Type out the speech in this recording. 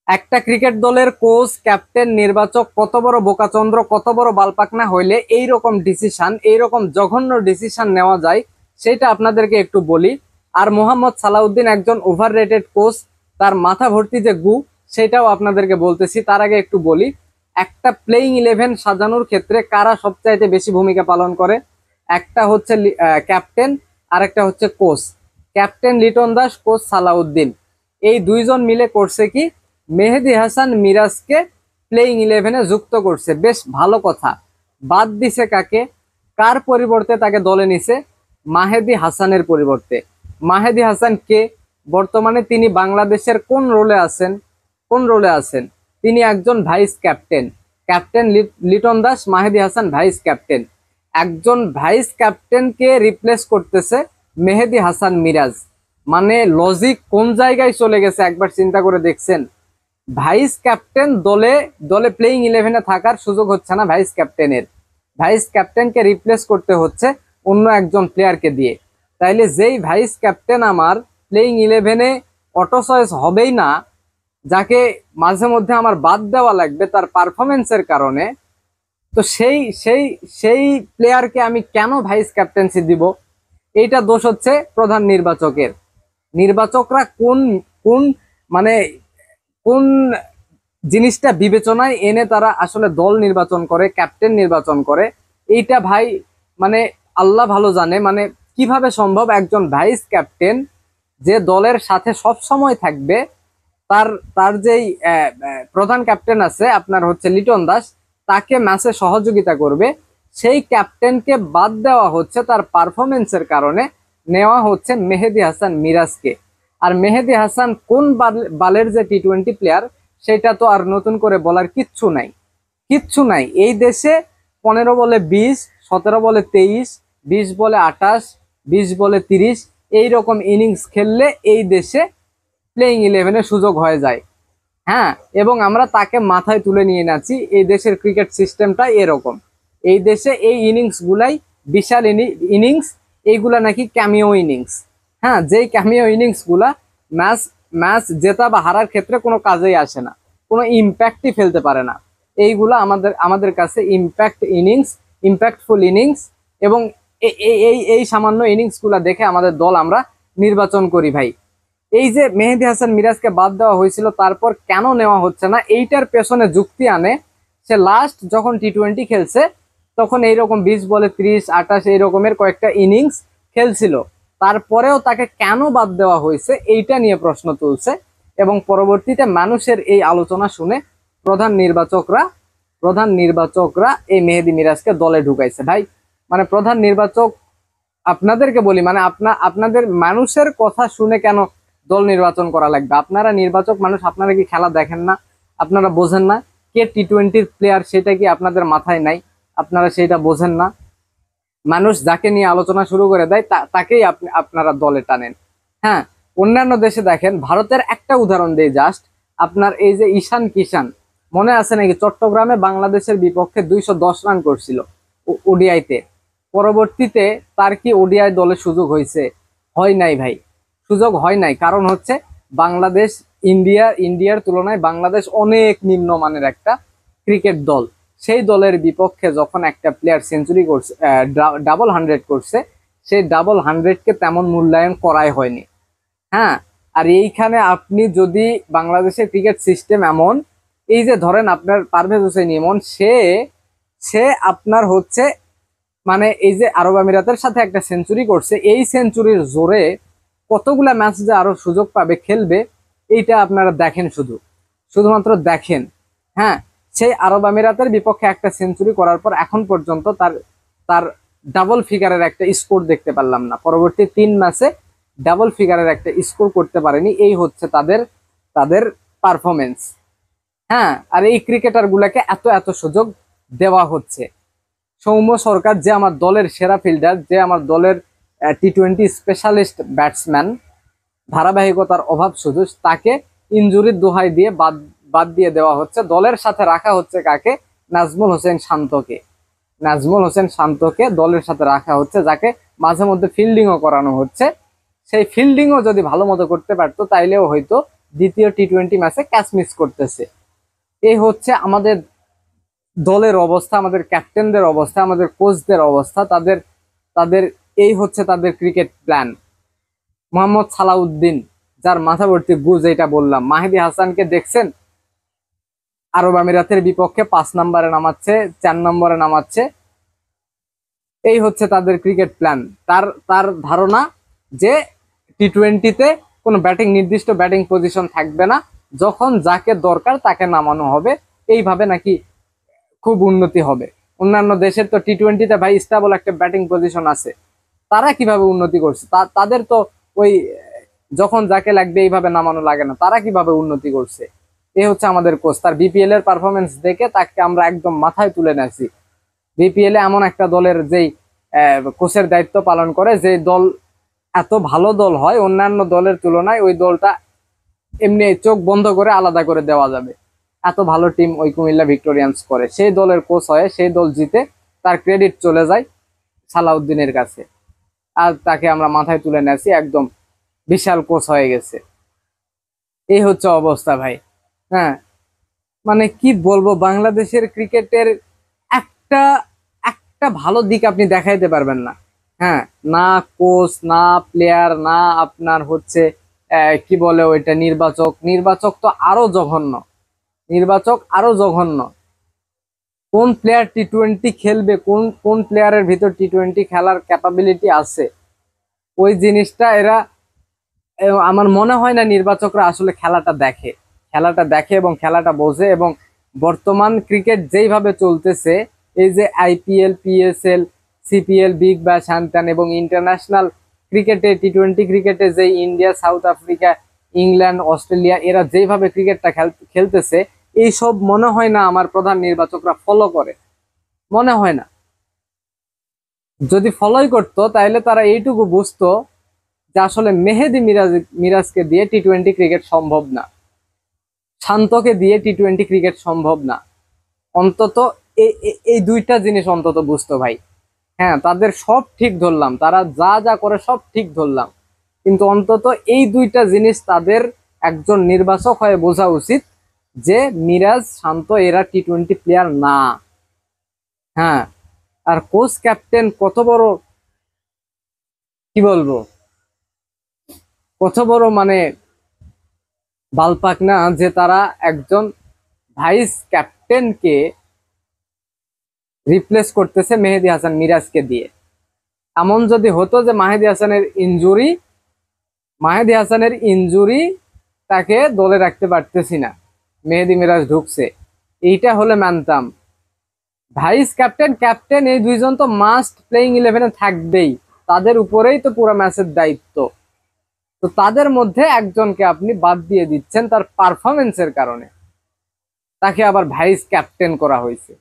একটা ক্রিকেট দলের coach captain নির্বাচক কত বড় বোকাচন্দ্র কত বড় বালপাকনা হইলে এইরকম জঘন্য ডিসিশন নেওয়া যায় সেটা আপনাদেরকে একটু বলি। আর মোহাম্মদ সালাউদ্দিন একজন ওভাররেটেড কোচ, তার মাথা ভর্তি যে গু, সেটাও আপনাদেরকে বলতেছি। তার আগে একটু বলি, একটা প্লেইং ইলেভেন সাজানোর ক্ষেত্রে কারা সবচাইতে বেশি ভূমিকা পালন করে? একটা হচ্ছে ক্যাপ্টেন, আর একটা হচ্ছে coach. Captain Liton Das, coach Salahuddin, এই দুইজন মিলে করছে কি, মেহেদী হাসান মিরাজকে প্লেইং ইলেভেনে যুক্ত করছে। বেশ ভালো কথা। বাদ দিছে কাকে? কার পরিবর্তে তাকে দলে নিছে? মাহেদী হাসানের পরিবর্তে। মাহেদী হাসান কে? বর্তমানে তিনি বাংলাদেশের কোন রোলে আছেন? তিনি একজন vice captain. Captain Liton Das, Mahedi Hasan vice captain. একজন ভাইস ক্যাপ্টেনকে রিপ্লেস করতেছে মেহেদী হাসান মিরাজ। মানে লজিক কোন জায়গায় চলে গেছে একবার চিন্তা করে দেখছেন? ভাইস ক্যাপ্টেন দলে দলে প্লেইং ইলেভেনে থাকার সুযোগ হচ্ছে না ভাইস ক্যাপ্টেনের। ভাইস ক্যাপ্টেনকে রিপ্লেস করতে হচ্ছে অন্য একজন প্লেয়ারকে দিয়ে। তাইলে যেই ভাইস ক্যাপ্টেন আমার প্লেইং ইলেভেনে অটো চয়েস হবেই না, যাকে মাঝে মধ্যে আমার বাদ দেওয়া লাগবে তার পারফরমেন্সের কারণে, তো সেই সেই সেই প্লেয়ারকে আমি কেন ভাইস ক্যাপ্টেন্সি দিব? এইটা দোষ হচ্ছে প্রধান নির্বাচকের। নির্বাচকরা কোন কোন মানে কোন জিনিসটা বিবেচনায় এনে তারা আসলে দল নির্বাচন করে, ক্যাপ্টেন নির্বাচন করে, এইটা ভাই মানে আল্লাহ ভালো জানে। মানে কিভাবে সম্ভব একজন ভাইস ক্যাপ্টেন যে দলের সাথে সব সময় থাকবে, তার তার যেই প্রধান ক্যাপ্টেন আছে আপনার হচ্ছে লিটন দাস, তাকে ম্যাচে সহযোগিতা করবে, সেই ক্যাপ্টেনকে বাদ দেওয়া হচ্ছে তার পারফরমেন্সের কারণে, নেওয়া হচ্ছে মেহেদী হাসান মিরাজকে। আর মেহেদী হাসান কোন বালের যে টি-20 প্লেয়ার, সেটা তো আর নতুন করে বলার কিচ্ছু নাই। এই দেশে 15 বলে 20, 17 বলে 23, 20 বলে 28, 20 বলে 30 এইরকম ইনিংস খেললে এই দেশে প্লেইং ইলেভেনের সুযোগ হয়ে যায়। হ্যাঁ, এবং আমরা তাকে মাথায় তুলে নিয়ে নাচি। এই দেশের ক্রিকেট সিস্টেমটা এরকম। এই দেশে এই ইনিংস গুলাই বিশাল ইনিংস, এইগুলা নাকি ক্যামিও ইনিংস। হ্যাঁ, যেই ক্যামিও ইনিংস গুলা ম্যাচ ম্যাচ জেতা বা হারার ক্ষেত্রে কোনো কাজেই আসে না, কোনো ইম্প্যাক্টই ফেলতে পারে না। এইগুলা আমাদের কাছে ইম্প্যাক্টফুল ইনিংস। এবং এই সামান্য ইনিংস গুলা দেখে আমাদের দল আমরা নির্বাচন করি ভাই। এই যে মেহেদী হাসান মিরাজকে বাদ দেওয়া হয়েছিল, তারপর কেন নেওয়া হচ্ছে না, এইটার পেছনে যুক্তি আনে সে লাস্ট যখন টি-20 খেলছে, তখন এইরকম 20 বলে 30, 28 এইরকমের কয়েকটা ইনিংস খেলছিল। তারপরেও তাকে কেন বাদ দেওয়া হয়েছে এইটা নিয়ে প্রশ্ন তুলছে। এবং পরবর্তীতে মানুষের এই আলোচনা শুনে প্রধান নির্বাচকরা এই মেহেদী মিরাজকে দলে ঢুকাইছে ভাই। মানে প্রধান নির্বাচক, আপনাদেরকে বলি, মানে আপনাদের মানুষের কথা শুনে কেন দল নির্বাচন করা লাগবে? আপনারা নির্বাচক মানুষ, আপনারা কি খেলা দেখেন না? আপনারা বোঝেন না কে টি-20 প্লেয়ার? সেটা কি আপনাদের মাথায় নাই? আপনারা সেটা বোঝেন না? মানুষ যাকে নিয়ে আলোচনা শুরু করে দেয় তাকেই আপনারা দলে টানেন। হ্যাঁ, অন্যান্য দেশে দেখেন, ভারতের একটা উদাহরণ দেই জাস্ট, আপনার এই যে ঈশান কিষান, মনে আছে নাকি? চট্টগ্রামে বাংলাদেশের বিপক্ষে 210 রান করছিল ওডিআইতে। পরবর্তীতে তার কি ওডিআই দলে সুযোগ হয়েছে? হয় নাই ভাই, সুযোগ হয় নাই। কারণ হচ্ছে বাংলাদেশ, ইন্ডিয়ার তুলনায় বাংলাদেশ অনেক নিম্নমানের একটা ক্রিকেট দল। সেই দলের বিপক্ষে যখন একটা প্লেয়ার সেঞ্চুরি করছে, ডাবল 100 করছে, সেই ডাবল 100কে তেমন মূল্যায়ন করাই হয়নি। হ্যাঁ, আর এইখানে আপনি যদি বাংলাদেশের ক্রিকেট সিস্টেম এমন, এই যে ধরেন আপনার পারভেজ হোসেন ইমন, সে আপনার হচ্ছে মানে এই যে আরব আমিরাতের সাথে একটা সেঞ্চুরি করছে, এই সেঞ্চুরির জোরে কতগুলা ম্যাচ যে আরো সুযোগ পাবে, খেলবে, এইটা আপনারা দেখেন, শুধুমাত্র দেখেন। হ্যাঁ, সেই আরব আমিরাতের বিপক্ষে একটা সেঞ্চুরি করার পর এখন পর্যন্ত তার তার ডাবল ফিগারের একটা স্কোর দেখতে পারলাম না। পরবর্তী 3 ম্যাচে ডাবল ফিগারের একটা স্কোর করতে পারেনি। এই হচ্ছে তাদের তাদের পারফরমেন্স। হ্যাঁ, আর এই ক্রিকেটার গুলাকে এত এত সুযোগ দেওয়া হচ্ছে। সৌম্য সরকার, যে আমার দলের সেরা ফিল্ডার, যে আমার দলের টি-20 স্পেশালিস্ট ব্যাটসম্যান, ধারাবাহিকতার অভাব শুধু, তাকে ইনজুরির দোহাই দিয়ে বাদ দিয়ে দেওয়া হচ্ছে। দলের সাথে রাখা হচ্ছে কাকে? নাজমুল হোসেন শান্তকে দলের সাথে রাখা হচ্ছে, যাকে মাঝে মধ্যে ফিল্ডিংও করানো হচ্ছে। সেই ফিল্ডিংও যদি ভালো মতো করতে পারতো, তাইলেও হয়তো দ্বিতীয় টি-20 ম্যাচে ক্যাচ মিস করতেছে। এই হচ্ছে আমাদের দলের অবস্থা, আমাদের ক্যাপ্টেনদের অবস্থা, আমাদের কোচদের অবস্থা, তাদের তাদের এই হচ্ছে তাদের ক্রিকেট প্ল্যান। মোহাম্মদ সালাউদ্দিন, যার মাথা ভর্তি গুজ, এটা বললাম। মাহেদী হাসানকে দেখছেন আরব আমিরাতের বিপক্ষে 5 নম্বরে নামাচ্ছে, 4 নম্বরে নামাচ্ছে। এই হচ্ছে তাদের ক্রিকেট প্ল্যান। তার তার ধারণা যে টি-20তে কোনো ব্যাটিং, নির্দিষ্ট ব্যাটিং পজিশন থাকবে না, যখন যাকে দরকার তাকে নামানো হবে, এইভাবে নাকি খুব উন্নতি হবে। অন্যান্য দেশের তো টি-20তে ভাই স্টেবল একটা ব্যাটিং পজিশন আছে, তারা কিভাবে উন্নতি করছে? তাদের তো ওই যখন যাকে লাগবে এইভাবে নামানো লাগে না, তারা কিভাবে উন্নতি করছে? এ হচ্ছে আমাদের কোচ। তার বিপিএল এর পারফরমেন্স দেখে তাকে আমরা একদম মাথায় তুলে নেছি। বিপিএল এ এমন একটা দলের যেই কোচের দায়িত্ব পালন করে, যে দল এত ভালো দল হয় অন্যান্য দলের তুলনায়, ওই দলটা এমনি চোখ বন্ধ করে আলাদা করে দেওয়া যাবে, এত ভালো টিম ওই কুমিল্লা ভিক্টোরিয়ান্স করে। সেই দলের কোচ হয়ে সেই দল জিতে, তার ক্রেডিট চলে যায় সালাউদ্দিনের কাছে, আর তাকে আমরা মাথায় তুলে নেছি, একদম বিশাল কোচ হয়ে গেছে। এই হচ্ছে অবস্থা ভাই। হ্যাঁ, মানে কি বলবো, বাংলাদেশের ক্রিকেটের একটা একটা ভালো দিক আপনি দেখাইতে পারবেন না। হ্যাঁ, না কোচ, না প্লেয়ার, না আপনার হচ্ছে কি বলে ওইটা, নির্বাচক। নির্বাচক তো আরো জঘন্য, নির্বাচক আরো জঘন্য। কোন প্লেয়ার টি-20 খেলবে, কোন কোন প্লেয়ারের ভিতর টি-20 খেলার ক্যাপাবিলিটি আছে, ওই জিনিসটা এরা, আমার মনে হয় না নির্বাচকরা আসলে খেলাটা দেখে। খেলাটা দেখে এবং খেলাটা বোঝে। এবং বর্তমান ক্রিকেট যেইভাবে চলতেছে, এই যে IPL, PSL, CPL, Big Bash, হ্যান এবং ইন্টারন্যাশনাল ক্রিকেটে, টি-20 ক্রিকেটে যে India, south Africa, England, Australia, এরা যেইভাবে ক্রিকেটটা খেলতেছে, এইসব মনে হয় না আমার প্রধান নির্বাচকরা ফলো করে, মনে হয় না। যদি ফলোই করতো তাহলে তারা এইটুকু বুঝতো যে আসলে মেহেদী মিরাজকে দিয়ে টি-20 ক্রিকেট সম্ভব না, শান্তকে দিয়ে টি-20 ক্রিকেট সম্ভব না। অন্তত এই দুইটা জিনিস অন্তত বুঝতো ভাই। হ্যাঁ, তাদের সব ঠিক ধরলাম, তারা যা যা করে সব ঠিক ধরলাম, কিন্তু অন্তত এই দুইটা জিনিস তাদের একজন নির্বাচক হয়ে বোঝা উচিত, যে মিরাজ, শান্ত এরা টি-20 প্লেয়ার না। হ্যাঁ, আর কোচ ক্যাপ্টেন কত বড়, কি বলবো, কত বড় মানে বালপাক না, যে তারা একজন ভাইস ক্যাপ্টেনকে রিপ্লেস করতেছে মেহেদী হাসান মিরাজকে দিয়ে। এমন যদি হতো যে মাহেদী হাসানের ইনজুরি তাকে দলে রাখতে পারতেছি না, মেহেদী মিরাজ ঢুকছে, এইটা হলে মানতাম। ভাইস ক্যাপ্টেন, ক্যাপ্টেন, এই দুইজন তো মাস্ট প্লেইং 11-এ থাকবেই, তাদের উপরেই তো পুরো ম্যাচের দায়িত্ব। তো তাদের মধ্যে একজনকে আপনি বাদ দিয়ে দিচ্ছেন তার পারফরমেন্সের কারণে, তাকে আবার ভাইস ক্যাপ্টেন করা হয়েছে।